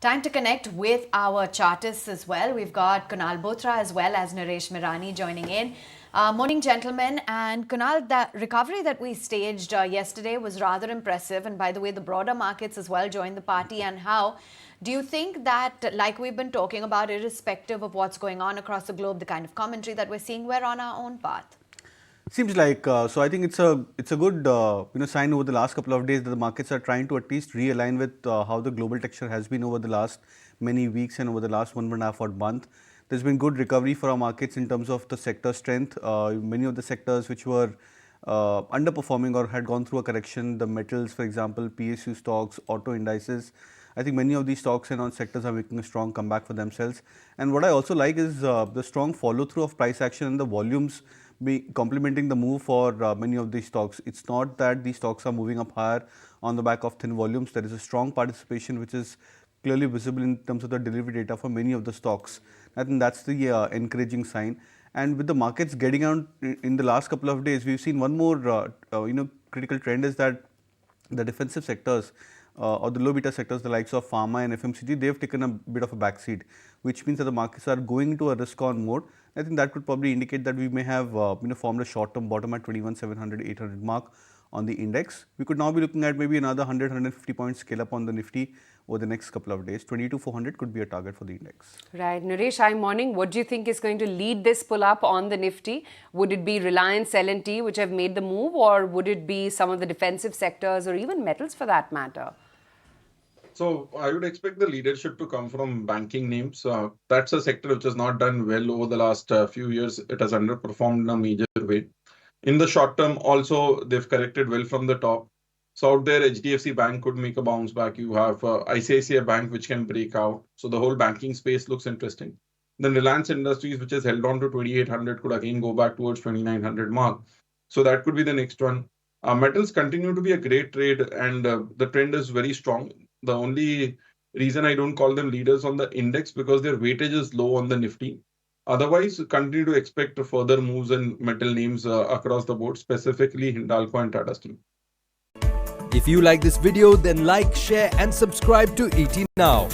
Time to connect with our chartists as well. We've got Kunal Bothra as well as Nooresh Mirani joining in. Morning, gentlemen. And Kunal, the recovery that we staged yesterday was rather impressive. And by the way, the broader markets as well joined the party. And how do you think that, like we've been talking about, irrespective of what's going on across the globe, the kind of commentary that we're seeing, we're on our own path? Seems like so. I think it's a good sign over the last couple of days that the markets are trying to at least realign with how the global texture has been over the last many weeks and over the last 1.5 odd month. There's been good recovery for our markets in terms of the sector strength. Many of the sectors which were underperforming or had gone through a correction, the metals, for example, PSU stocks, auto indices. I think many of these stocks and on sectors are making a strong comeback for themselves. And what I also like is the strong follow through of price action and the volumes be complementing the move for many of these stocks. It's not that these stocks are moving up higher on the back of thin volumes. There is a strong participation which is clearly visible in terms of the delivery data for many of the stocks. I think that's the encouraging sign. And with the markets getting out in the last couple of days, we've seen one more critical trend is that the defensive sectors or the low beta sectors, the likes of pharma and FMCG, they've taken a bit of a backseat, which means that the markets are going into a risk-on mode. I think that could probably indicate that we may have formed a short-term bottom at 21,700, 800 mark on the index. We could now be looking at maybe another 100, 150 points scale up on the Nifty over the next couple of days. 22,400 could be a target for the index. Right. Nooresh, hi morning. What do you think is going to lead this pull up on the Nifty? Would it be Reliance, L&T which have made the move, or would it be some of the defensive sectors or even metals for that matter? So I would expect the leadership to come from banking names. That's a sector which has not done well over the last few years. It has underperformed in a major way. In the short term, also, they've corrected well from the top. So out there, HDFC Bank could make a bounce back. You have ICICI Bank, which can break out. So the whole banking space looks interesting. Then Reliance Industries, which has held on to 2,800, could again go back towards 2,900 mark. So that could be the next one. Metals continue to be a great trade, and the trend is very strong. The only reason I don't call them leaders on the index because their weightage is low on the Nifty. Otherwise, continue to expect further moves in metal names across the board, specifically Hindalco and Tata Steel. If you like this video, then like, share and subscribe to ET Now.